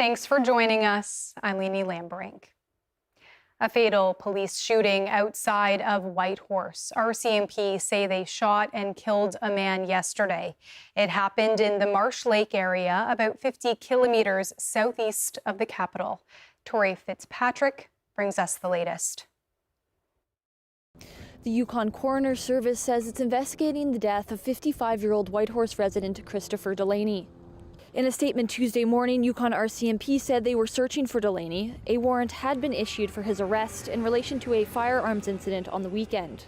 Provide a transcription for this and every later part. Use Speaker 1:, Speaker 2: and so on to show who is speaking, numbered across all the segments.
Speaker 1: Thanks for joining us. I'm Leanie Lambrink. A fatal police shooting outside of Whitehorse. RCMP say they shot and killed a man yesterday. It happened in the Marsh Lake area, about 50 kilometers southeast of the capital. Tori Fitzpatrick brings us the latest.
Speaker 2: The Yukon Coroner Service says it's investigating the death of 55-year-old Whitehorse resident Christopher Delaney. In a statement Tuesday morning, Yukon RCMP said they were searching for Delaney. A warrant had been issued for his arrest in relation to a firearms incident on the weekend.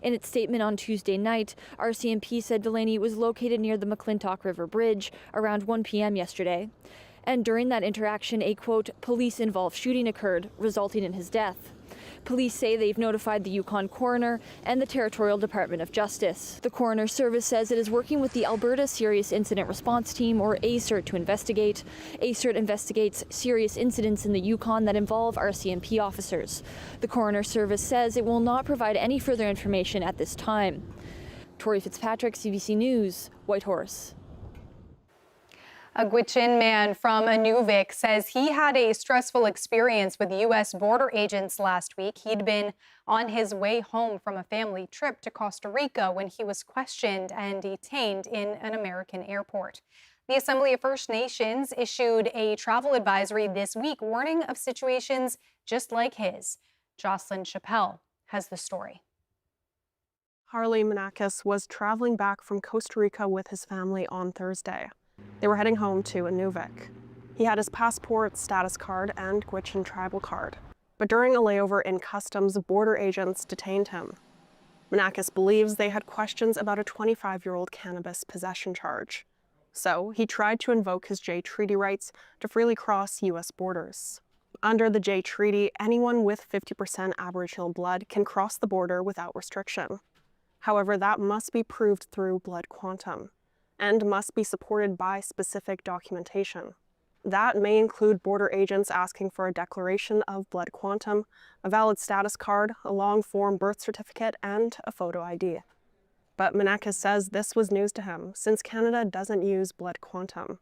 Speaker 2: In its statement on Tuesday night, RCMP said Delaney was located near the McClintock River Bridge around 1 p.m. yesterday. And during that interaction, a, quote, police-involved shooting occurred, resulting in his death. Police say they've notified the Yukon Coroner and the Territorial Department of Justice. The Coroner Service says it is working with the Alberta Serious Incident Response Team, or ASIRT, to investigate. ASIRT investigates serious incidents in the Yukon that involve RCMP officers. The Coroner Service says it will not provide any further information at this time. Tori Fitzpatrick, CBC News, Whitehorse.
Speaker 1: A Gwich'in man from Inuvik says he had a stressful experience with U.S. border agents last week. He'd been on his way home from a family trip to Costa Rica when he was questioned and detained in an American airport. The Assembly of First Nations issued a travel advisory this week warning of situations just like his. Jocelyn Chappelle has the story.
Speaker 3: Harley Manakis was traveling back from Costa Rica with his family on Thursday. They were heading home to Inuvik. He had his passport, status card, and Gwich'in tribal card. But during a layover in customs, border agents detained him. Manakis believes they had questions about a 25-year-old cannabis possession charge. So he tried to invoke his J Treaty rights to freely cross U.S. borders. Under the J Treaty, anyone with 50% Aboriginal blood can cross the border without restriction. However, that must be proved through blood quantum and must be supported by specific documentation. That may include border agents asking for a declaration of blood quantum, a valid status card, a long-form birth certificate, and a photo ID. But Manakis says this was news to him, since Canada doesn't use blood quantum.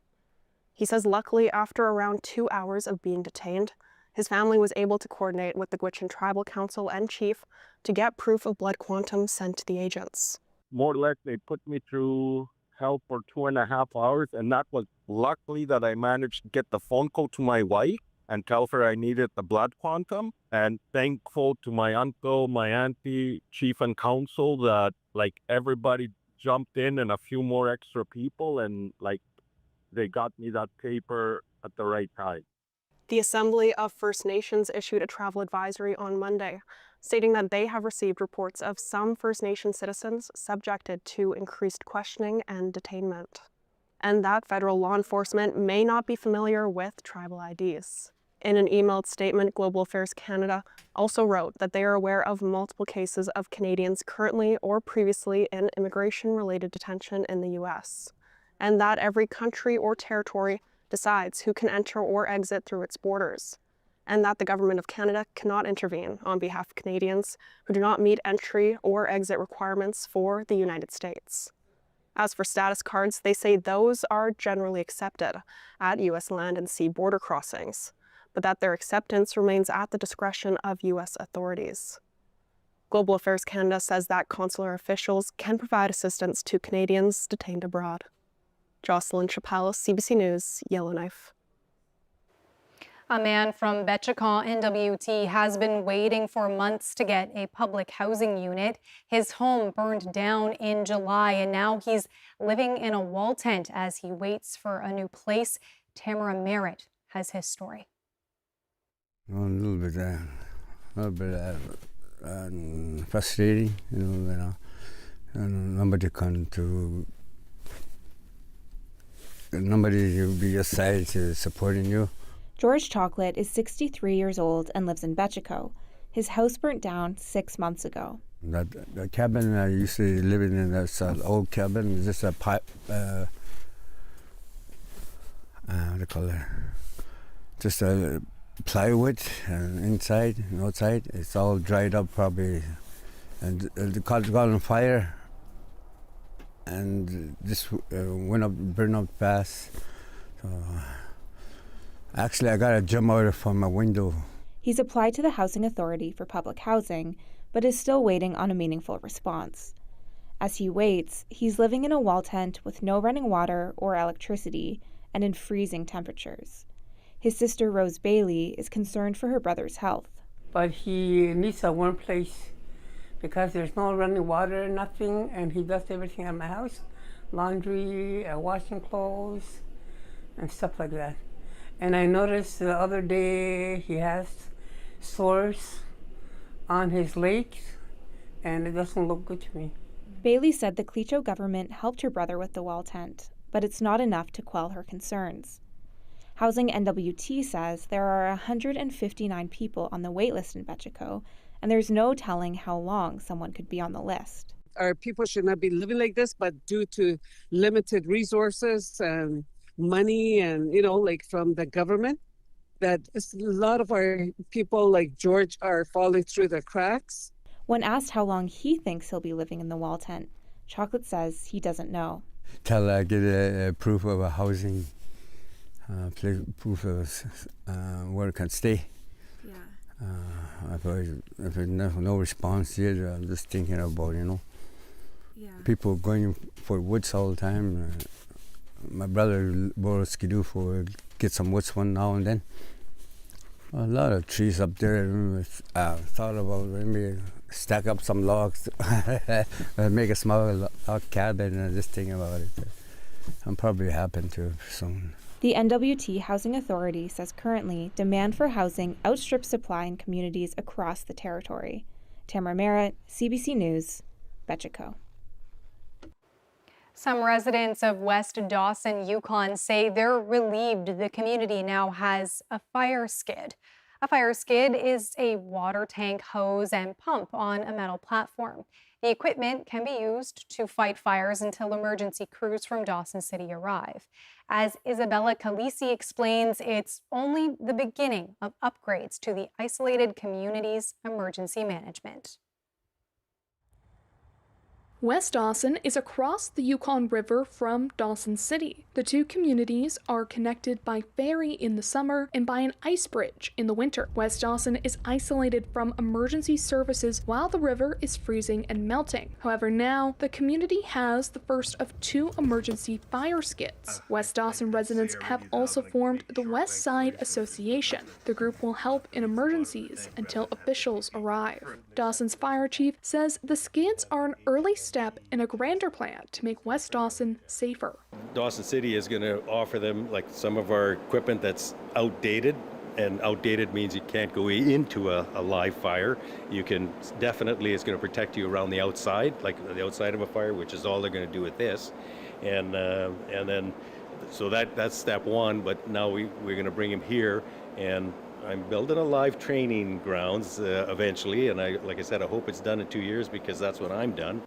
Speaker 3: He says luckily, after around 2 hours of being detained, his family was able to coordinate with the Gwich'in Tribal Council and Chief to get proof of blood quantum sent to the agents.
Speaker 4: More or less, they put me through hell for 2.5 hours, and that was luckily that I managed to get the phone call to my wife and tell her I needed the blood quantum, and thankful to my uncle, my auntie, chief and council that everybody jumped in and a few more extra people, and they got me that paper at the right time.
Speaker 3: The Assembly of First Nations issued a travel advisory on Monday, stating that they have received reports of some First Nation citizens subjected to increased questioning and detainment, and that federal law enforcement may not be familiar with tribal IDs. In an emailed statement, Global Affairs Canada also wrote that they are aware of multiple cases of Canadians currently or previously in immigration-related detention in the U.S., and that every country or territory decides who can enter or exit through its borders, and that the Government of Canada cannot intervene on behalf of Canadians who do not meet entry or exit requirements for the United States. As for status cards, they say those are generally accepted at U.S. land and sea border crossings, but that their acceptance remains at the discretion of U.S. authorities. Global Affairs Canada says that consular officials can provide assistance to Canadians detained abroad. Jocelyn Chappelle, CBC News, Yellowknife.
Speaker 1: A man from Betchakon, NWT, has been waiting for months to get a public housing unit. His home burned down in July, and now he's living in a wall tent as he waits for a new place. Tamara Merritt has his story.
Speaker 5: A little bit frustrating, nobody come to. Nobody will be your side to supporting you.
Speaker 6: George Chocolate is 63 years old and lives in Betchakon. His house burnt down 6 months ago.
Speaker 5: The cabin I used to live in, that's an old cabin, it's just a pipe, what do you call it? Just a plywood, and inside and outside, it's all dried up probably. And the car got on fire. And this burned up fast. So Actually, I got to jump out from my window.
Speaker 6: He's applied to the Housing Authority for public housing, but is still waiting on a meaningful response. As he waits, he's living in a wall tent with no running water or electricity and in freezing temperatures. His sister Rose Bailey is concerned for her brother's health.
Speaker 7: But he needs a warm place because there's no running water, nothing, and he does everything at my house. Laundry, washing clothes, and stuff like that. And I noticed the other day he has sores on his legs, and it doesn't look good to me.
Speaker 6: Bailey said the Clecho government helped her brother with the wall tent, but it's not enough to quell her concerns. Housing NWT says there are 159 people on the waitlist in Betchico, and there's no telling how long someone could be on the list.
Speaker 8: Our people should not be living like this, but due to limited resources and money and, like from the government, that a lot of our people like George are falling through the cracks.
Speaker 6: When asked how long he thinks he'll be living in the wall tent, Chocolate says he doesn't know.
Speaker 5: Till I get a proof of a housing, proof of where I can stay. Yeah. If there's no response yet, I'm just thinking about, people going for woods all the time. My brother borrowed skidoo for get some woods one now and then. A lot of trees up there. I thought about maybe stack up some logs, make a small log cabin, and just think about it. I'm probably happen to soon.
Speaker 6: The NWT Housing Authority says currently demand for housing outstrips supply in communities across the territory. Tamara Merritt, CBC News, Betchico.
Speaker 1: Some residents of West Dawson, Yukon say they're relieved the community now has a fire skid. A fire skid is a water tank, hose, and pump on a metal platform. The equipment can be used to fight fires until emergency crews from Dawson City arrive. As Isabella Calisi explains, it's only the beginning of upgrades to the isolated community's emergency management.
Speaker 9: West Dawson is across the Yukon River from Dawson City. The two communities are connected by ferry in the summer and by an ice bridge in the winter. West Dawson is isolated from emergency services while the river is freezing and melting. However, now the community has the first of two emergency fire skids. West Dawson residents have also formed the West Side Association. The group will help in emergencies until officials arrive. Dawson's fire chief says the skids are an early step in a grander plan to make West Dawson safer.
Speaker 10: Dawson City is going to offer them like some of our equipment that's outdated, and outdated means you can't go into a live fire. You can definitely, it's going to protect you around the outside, like the outside of a fire, which is all they're going to do with this. And then, so that's step one, but now we're going to bring him here, and I'm building a live training grounds eventually, and like I said, I hope it's done in 2 years because that's when I'm done.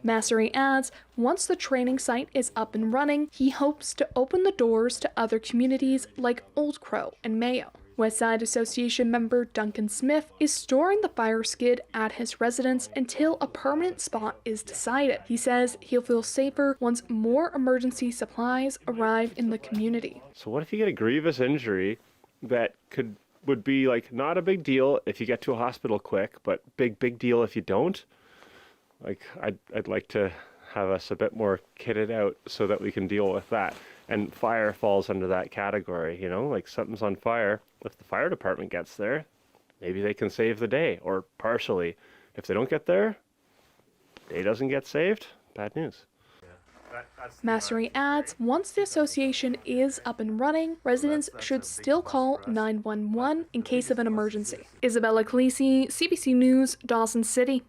Speaker 9: Massery adds, once the training site is up and running, he hopes to open the doors to other communities like Old Crow and Mayo. Westside Association member Duncan Smith is storing the fire skid at his residence until a permanent spot is decided. He says he'll feel safer once more emergency supplies arrive in the community.
Speaker 11: So what if you get a grievous injury that would be like not a big deal if you get to a hospital quick, but big deal if you don't? Like I'd like to have us a bit more kitted out so that we can deal with that. And fire falls under that category, like something's on fire. If the fire department gets there, maybe they can save the day, or partially. If they don't get there, day doesn't get saved, bad news.
Speaker 9: Massery adds, once the association is up and running, residents should still call 911 in case of an emergency. Isabella Calisi, CBC News, Dawson City.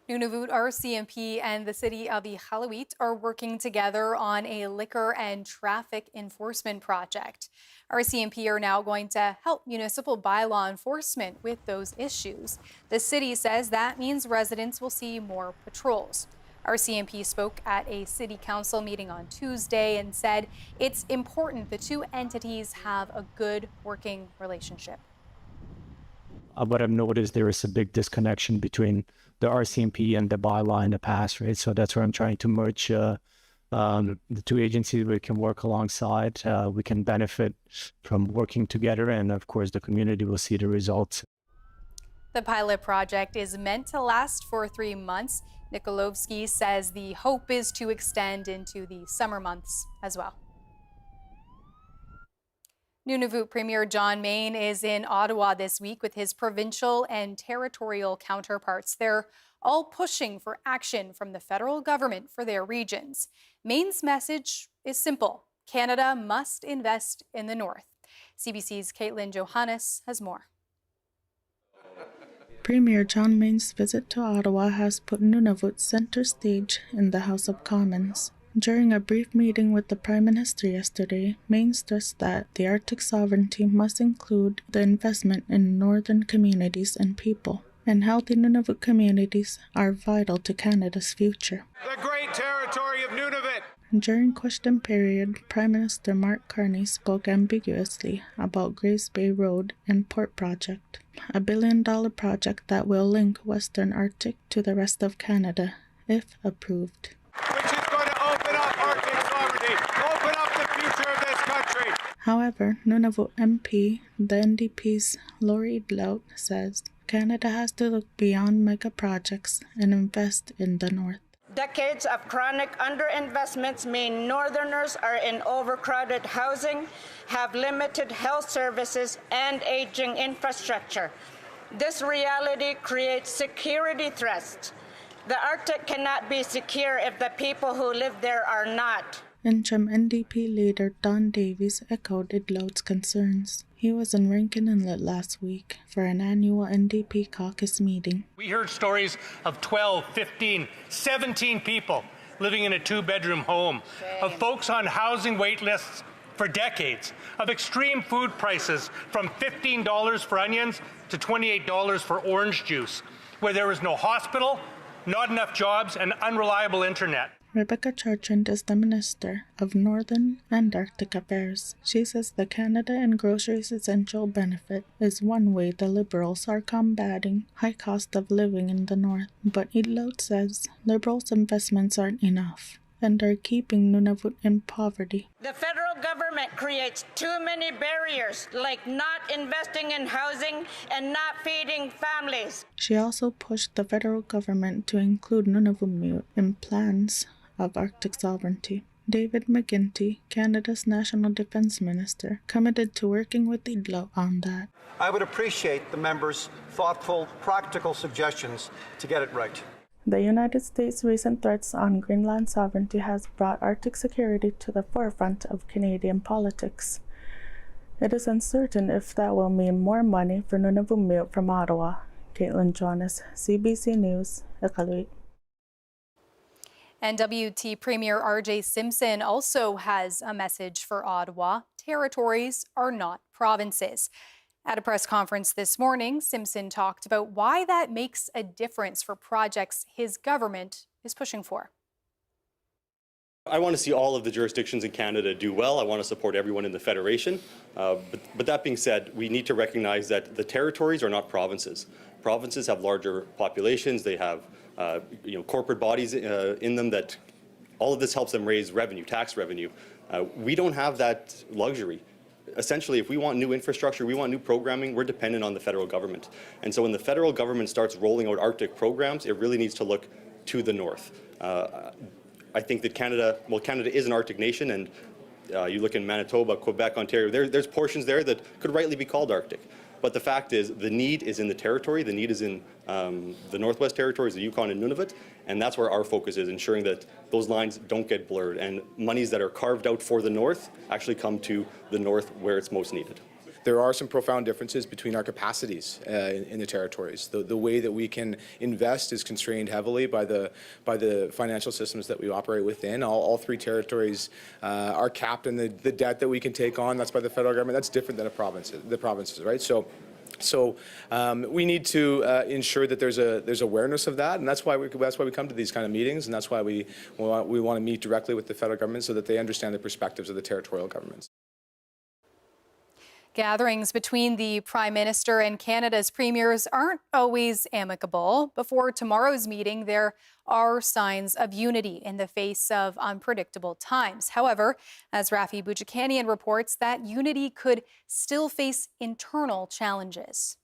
Speaker 1: Nunavut RCMP and the city of Iqaluit are working together on a liquor and traffic enforcement project. RCMP are now going to help municipal bylaw enforcement with those issues. The city says that means residents will see more patrols. RCMP spoke at a city council meeting on Tuesday and said it's important the two entities have a good working relationship.
Speaker 12: What I've noticed, there is a big disconnection between the RCMP and the bylaw in the past, right? So that's where I'm trying to merge the two agencies, we can work alongside. We can benefit from working together, and of course, the community will see the results.
Speaker 1: The pilot project is meant to last for 3 months. Nikolovsky says the hope is to extend into the summer months as well. Nunavut Premier John Mayne is in Ottawa this week with his provincial and territorial counterparts. They're all pushing for action from the federal government for their regions. Mayne's message is simple: Canada must invest in the North. CBC's Caitlin Johannes has more.
Speaker 13: Premier John Mayne's visit to Ottawa has put Nunavut center stage in the House of Commons. During a brief meeting with the Prime Minister yesterday, Mayne stressed that the Arctic sovereignty must include the investment in northern communities and people, and healthy Nunavut communities are vital to Canada's future.
Speaker 14: The great territory of Nunavut!
Speaker 13: During question period, Prime Minister Mark Carney spoke ambiguously about Grays Bay Road and Port Project, a $1 billion project that will link Western Arctic to the rest of Canada, if approved.
Speaker 14: Which is going to open up Arctic sovereignty, open up the future of this country.
Speaker 13: However, Nunavut MP, the NDP's Lori Idlout, says Canada has to look beyond mega projects and invest in the North.
Speaker 15: Decades of chronic underinvestments mean Northerners are in overcrowded housing, have limited health services, and aging infrastructure. This reality creates security threats. The Arctic cannot be secure if the people who live there are not.
Speaker 13: Interim NDP leader Don Davies echoed Idloat's concerns. He was in Rankin Inlet last week for an annual NDP caucus meeting.
Speaker 16: We heard stories of 12, 15, 17 people living in a 2-bedroom home, of folks on housing wait lists for decades, of extreme food prices from $15 for onions to $28 for orange juice, where there was no hospital, not enough jobs, and unreliable internet.
Speaker 13: Rebecca Chartrand is the Minister of Northern and Arctic Affairs. She says the Canada and Groceries Essential Benefit is one way the Liberals are combating high cost of living in the North. But Idlout says Liberals' investments aren't enough and are keeping Nunavut in poverty.
Speaker 15: The federal government creates too many barriers, like not investing in housing and not feeding families.
Speaker 13: She also pushed the federal government to include Nunavut in plans of Arctic sovereignty. David McGuinty, Canada's National Defence Minister, committed to working with Idlout on that.
Speaker 17: I would appreciate the members' thoughtful, practical suggestions to get it right.
Speaker 13: The United States' recent threats on Greenland sovereignty has brought Arctic security to the forefront of Canadian politics. It is uncertain if that will mean more money for Nunavut from Ottawa. Caitlin Jonas, CBC News, Iqaluit.
Speaker 1: NWT Premier R.J. Simpson also has a message for Ottawa. Territories are not provinces. At a press conference this morning, Simpson talked about why that makes a difference for projects his government is pushing for.
Speaker 18: I want to see all of the jurisdictions in Canada do well. I want to support everyone in the Federation. But that being said, we need to recognize that the territories are not provinces. Provinces have larger populations. They have corporate bodies in them that all of this helps them raise revenue, tax revenue. We don't have that luxury. Essentially, if we want new infrastructure, we want new programming, we're dependent on the federal government. And so when the federal government starts rolling out Arctic programs, it really needs to look to the north. I think that Canada is an Arctic nation, and you look in Manitoba, Quebec, Ontario, there's portions there that could rightly be called Arctic. But the fact is, the need is in the territory, the need is in the Northwest Territories, the Yukon and Nunavut, and that's where our focus is, ensuring that those lines don't get blurred and monies that are carved out for the North actually come to the North where it's most needed.
Speaker 19: There are some profound differences between our capacities in the territories. The way that we can invest is constrained heavily by the financial systems that we operate within. All three territories are capped in the debt that we can take on. That's by the federal government. That's different than the provinces, right? So we need to ensure that there's awareness of that, and that's why we come to these kind of meetings, and that's why we want to meet directly with the federal government so that they understand the perspectives of the territorial governments.
Speaker 1: Gatherings between the Prime Minister and Canada's premiers aren't always amicable. Before tomorrow's meeting, there are signs of unity in the face of unpredictable times. However, as Rafi Boudjikanian reports, that unity could still face internal challenges.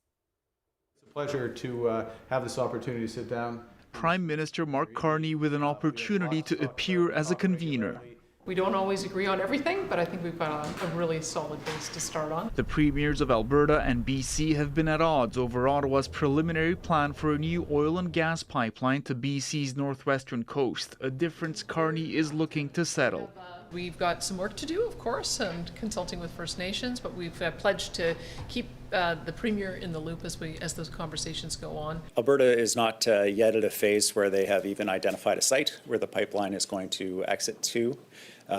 Speaker 20: It's a pleasure to have this opportunity to sit down.
Speaker 21: Prime Minister Mark Carney with an opportunity to appear as a convener.
Speaker 22: We don't always agree on everything, but I think we've got a really solid base to start on.
Speaker 21: The premiers of Alberta and BC have been at odds over Ottawa's preliminary plan for a new oil and gas pipeline to BC's northwestern coast, a difference Carney is looking to settle.
Speaker 22: We've got some work to do, of course, and consulting with First Nations, but we've pledged to keep the Premier in the loop as those conversations go on.
Speaker 23: Alberta is not yet at a phase where they have even identified a site where the pipeline is going to exit to.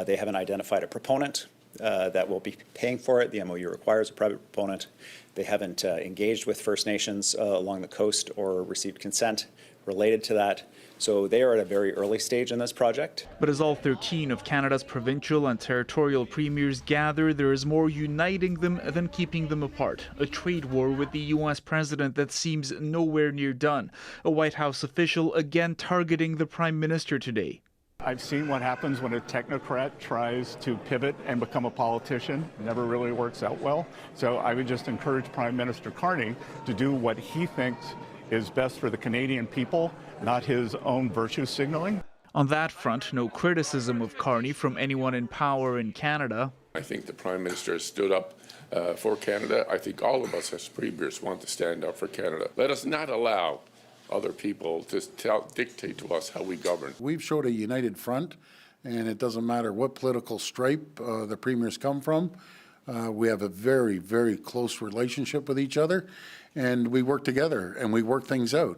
Speaker 23: They haven't identified a proponent that will be paying for it. The MOU requires a private proponent. They haven't engaged with First Nations along the coast or received consent related to that. So they are at a very early stage in this project.
Speaker 21: But as all 13 of Canada's provincial and territorial premiers gather, there is more uniting them than keeping them apart. A trade war with the U.S. president that seems nowhere near done. A White House official again targeting the Prime Minister today.
Speaker 24: I've seen what happens when a technocrat tries to pivot and become a politician. It never really works out well. So I would just encourage Prime Minister Carney to do what he thinks is best for the Canadian people, not his own virtue signaling.
Speaker 21: On that front, no criticism of Carney from anyone in power in Canada.
Speaker 25: I think the Prime Minister has stood up for Canada. I think all of us as premiers want to stand up for Canada. Let us not allow other people to dictate to us how we govern.
Speaker 26: We've showed a united front, and it doesn't matter what political stripe the premiers come from. We have a very, very close relationship with each other, and we work together and we work things out.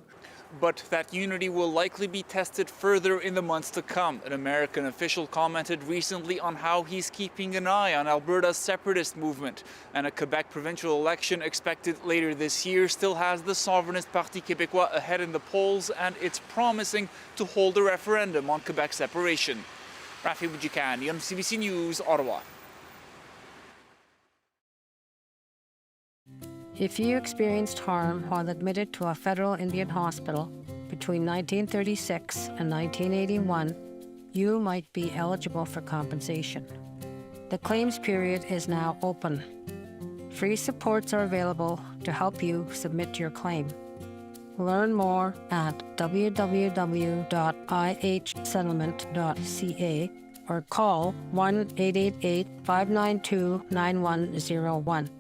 Speaker 27: But that unity will likely be tested further in the months to come. An American official commented recently on how he's keeping an eye on Alberta's separatist movement. And a Quebec provincial election expected later this year still has the Souverainist Parti Québécois ahead in the polls, and it's promising to hold a referendum on Quebec separation. Rafi Boudjikanian, CBC News, Ottawa.
Speaker 28: If you experienced harm while admitted to a federal Indian hospital between 1936 and 1981, you might be eligible for compensation. The claims period is now open. Free supports are available to help you submit your claim. Learn more at www.ihsettlement.ca or call 1-888-592-9101.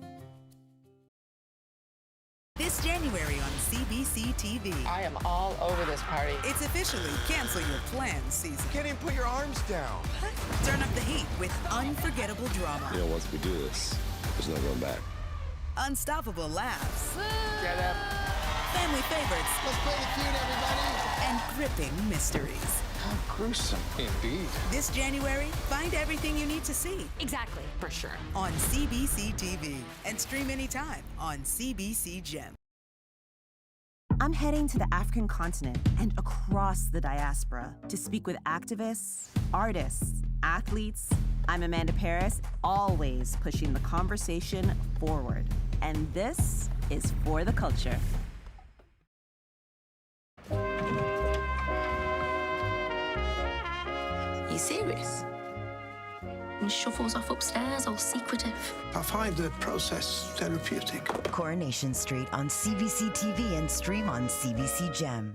Speaker 29: This January on CBC TV.
Speaker 30: I am all over this party.
Speaker 29: It's officially Cancel Your Plans season.
Speaker 14: Can't even put your arms down.
Speaker 29: Turn up the heat with unforgettable drama.
Speaker 31: You know, once we do this, there's no going back.
Speaker 29: Unstoppable laughs.
Speaker 30: Get up.
Speaker 29: Family favorites.
Speaker 14: Let's play the feud, everybody.
Speaker 29: And gripping mysteries.
Speaker 14: How gruesome indeed.
Speaker 29: This January, find everything you need to see.
Speaker 30: Exactly, for sure.
Speaker 29: On CBC TV. And stream anytime on CBC Gem.
Speaker 32: I'm heading to the African continent and across the diaspora to speak with activists, artists, athletes. I'm Amanda Paris, always pushing the conversation forward. And this is For the Culture.
Speaker 33: Are you serious? And shuffles off upstairs, all secretive.
Speaker 34: I find the process therapeutic.
Speaker 32: Coronation Street on CBC TV and stream on CBC Gem.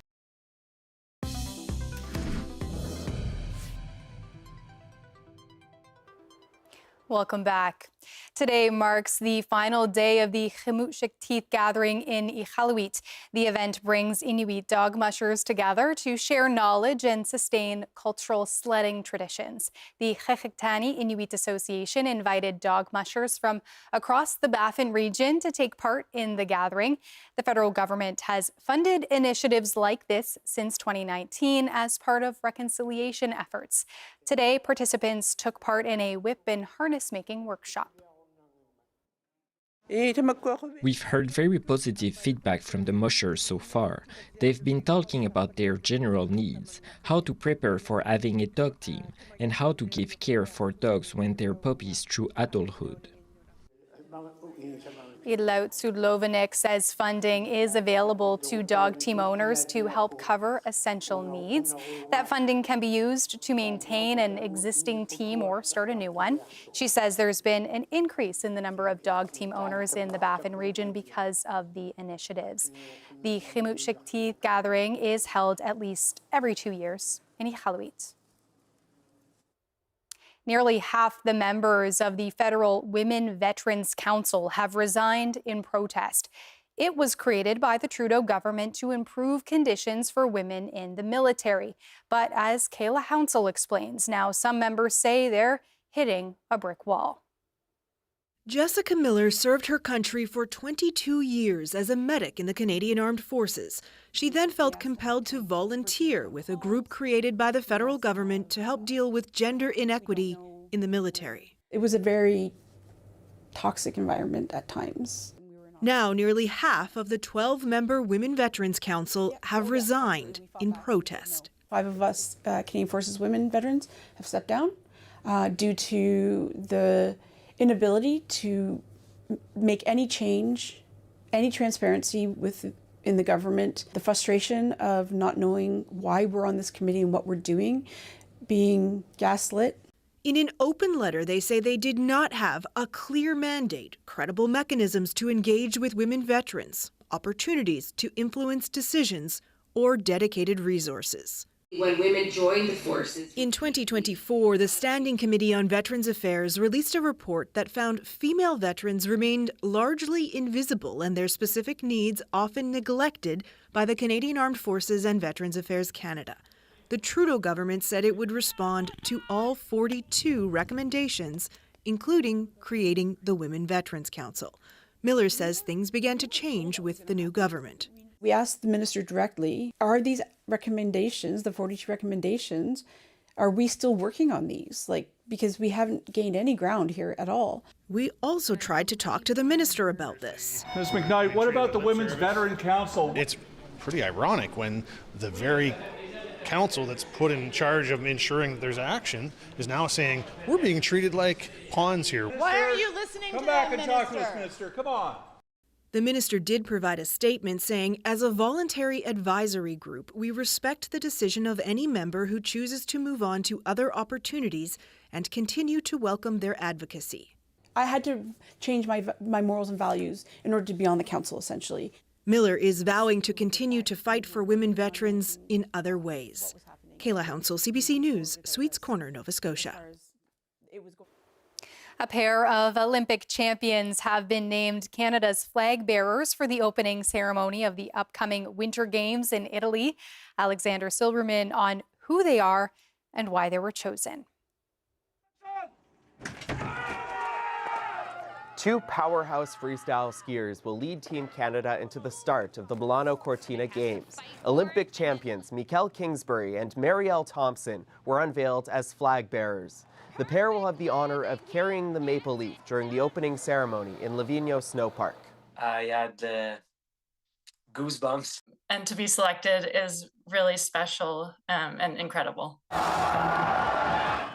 Speaker 1: Welcome back. Today marks the final day of the Khmushik Teeth Gathering in Iqaluit. The event brings Inuit dog mushers together to share knowledge and sustain cultural sledding traditions. The Qikiqtani Inuit Association invited dog mushers from across the Baffin region to take part in the gathering. The federal government has funded initiatives like this since 2019 as part of reconciliation efforts. Today, participants took part in a whip and harness making workshop.
Speaker 35: We've heard very positive feedback from the mushers so far. They've been talking about their general needs, how to prepare for having a dog team, and how to give care for dogs when they're puppies through adulthood.
Speaker 1: Idlaut Sudlovinik says funding is available to dog team owners to help cover essential needs. That funding can be used to maintain an existing team or start a new one. She says there's been an increase in the number of dog team owners in the Baffin region because of the initiatives. The Chimut gathering is held at least every 2 years in Iqaluit. Nearly half the members of the Federal Women Veterans Council have resigned in protest. It was created by the Trudeau government to improve conditions for women in the military. But as Kayla Hounsell explains, now some members say they're hitting a brick wall.
Speaker 2: Jessica Miller served her country for 22 years as a medic in the Canadian Armed Forces. She then felt compelled to volunteer with a group created by the federal government to help deal with gender inequity in the military.
Speaker 3: It was a very toxic environment at times.
Speaker 2: Now, nearly half of the 12-member Women Veterans Council have resigned in protest.
Speaker 3: 5 of us Canadian Forces women veterans have stepped down due to the inability to make any change, any transparency in the government, the frustration of not knowing why we're on this committee and what we're doing, being gaslit.
Speaker 2: In an open letter, they say they did not have a clear mandate, credible mechanisms to engage with women veterans, opportunities to influence decisions, or dedicated resources.
Speaker 4: When women joined the forces.
Speaker 2: In 2024, the Standing Committee on Veterans Affairs released a report that found female veterans remained largely invisible and their specific needs often neglected by the Canadian Armed Forces and Veterans Affairs Canada. The Trudeau government said it would respond to all 42 recommendations, including creating the Women Veterans Council. Miller says things began to change with the new government.
Speaker 3: We asked the minister directly, are these recommendations, the 42 recommendations, are we still working on these? Because we haven't gained any ground here at all.
Speaker 2: We also tried to talk to the minister about this.
Speaker 20: Ms. McKnight, what about the Women's Veteran Council?
Speaker 5: It's pretty ironic when the very council that's put in charge of ensuring that there's action is now saying we're being treated like pawns here.
Speaker 4: Why aren't you listening to
Speaker 20: Come back and
Speaker 4: Minister?
Speaker 20: talk to us, Minister. Come on.
Speaker 2: The minister did provide a statement saying, as a voluntary advisory group, we respect the decision of any member who chooses to move on to other opportunities and continue to welcome their advocacy.
Speaker 3: I had to change my morals and values in order to be on the council, essentially.
Speaker 2: Miller is vowing to continue to fight for women veterans in other ways. Kayla Hounsell, CBC News, Sweets Corner, Nova Scotia.
Speaker 1: A pair of Olympic champions have been named Canada's flag bearers for the opening ceremony of the upcoming Winter Games in Italy. Alexander Silverman on who they are and why they were chosen.
Speaker 6: Two powerhouse freestyle skiers will lead Team Canada into the start of the Milano Cortina Games. Olympic champions Mikael Kingsbury and Marielle Thompson were unveiled as flag bearers. The pair will have the honor of carrying the maple leaf during the opening ceremony in Livigno Snow Park.
Speaker 7: I had goosebumps.
Speaker 8: And to be selected is really special and incredible.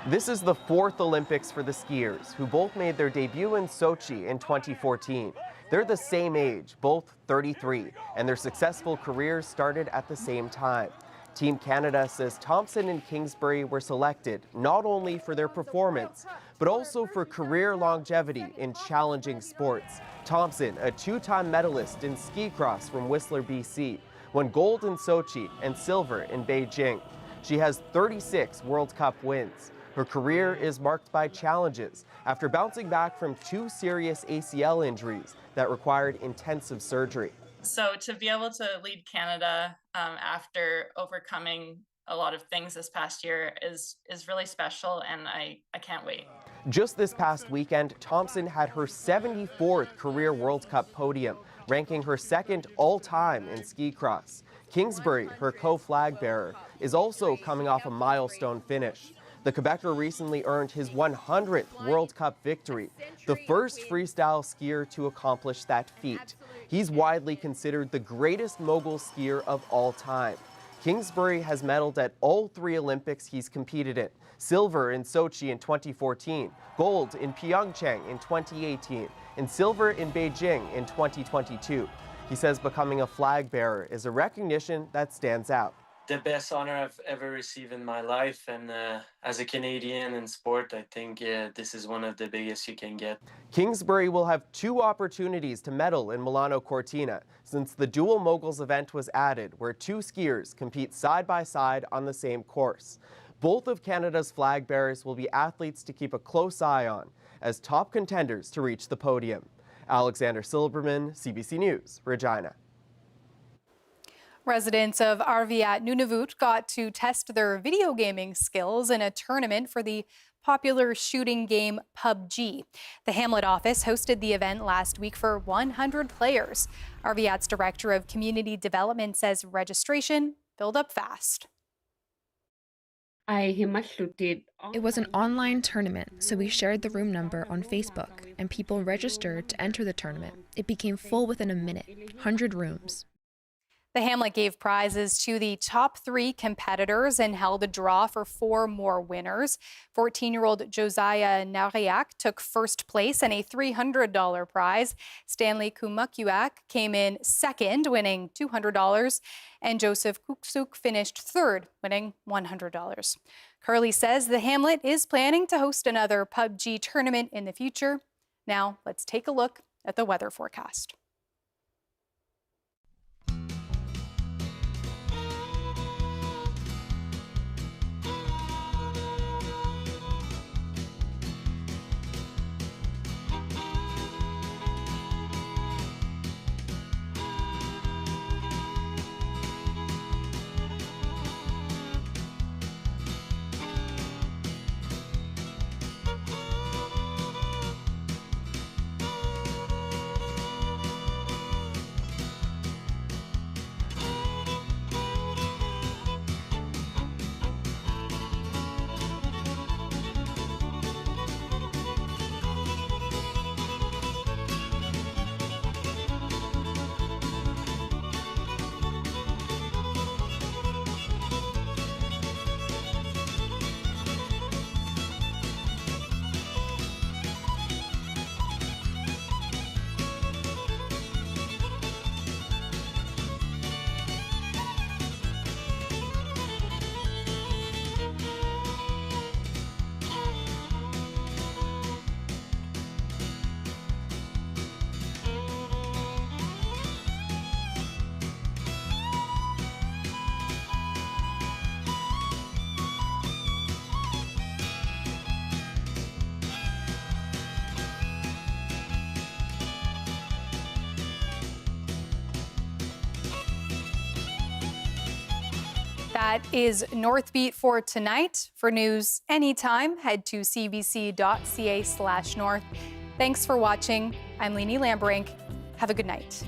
Speaker 6: This is the fourth Olympics for the skiers, who both made their debut in Sochi in 2014. They're the same age, both 33, and their successful careers started at the same time. Team Canada says Thompson and Kingsbury were selected not only for their performance, but also for career longevity in challenging sports. Thompson, a two-time medalist in ski cross from Whistler, BC, won gold in Sochi and silver in Beijing. She has 36 World Cup wins. Her career is marked by challenges after bouncing back from 2 serious ACL injuries that required intensive surgery.
Speaker 8: So to be able to lead Canada after overcoming a lot of things this past year is really special, and I can't wait.
Speaker 6: Just this past weekend, Thompson had her 74th career World Cup podium, ranking her second all-time in ski cross. Kingsbury, her co-flag bearer, is also coming off a milestone finish. The Quebecer recently earned his 100th World Cup victory, the first freestyle skier to accomplish that feat. He's widely considered the greatest mogul skier of all time. Kingsbury has medaled at all 3 Olympics he's competed in: silver in Sochi in 2014, gold in Pyeongchang in 2018, and silver in Beijing in 2022. He says becoming a flag bearer is a recognition that stands out.
Speaker 7: The best honor I've ever received in my life, and as a Canadian in sport, I think this is one of the biggest you can get.
Speaker 6: Kingsbury will have 2 opportunities to medal in Milano Cortina since the dual moguls event was added, where 2 skiers compete side by side on the same course. Both of Canada's flag bearers will be athletes to keep a close eye on as top contenders to reach the podium. Alexander Silberman, CBC News, Regina.
Speaker 1: Residents of Arviat Nunavut got to test their video gaming skills in a tournament for the popular shooting game PUBG. The Hamlet office hosted the event last week for 100 players. Arviat's Director of Community Development says registration filled up fast.
Speaker 9: It was an online tournament, so we shared the room number on Facebook, and people registered to enter the tournament. It became full within a minute, 100 rooms.
Speaker 1: The Hamlet gave prizes to the top 3 competitors and held a draw for 4 more winners. 14-year-old Josiah Nariak took first place and a $300 prize. Stanley Kumakuak came in second, winning $200. And Joseph Kuksuk finished third, winning $100. Curley says the Hamlet is planning to host another PUBG tournament in the future. Now, let's take a look at the weather forecast. That is Northbeat for tonight. For news anytime, head to cbc.ca/north. Thanks for watching. I'm Leanie Lambrink. Have a good night.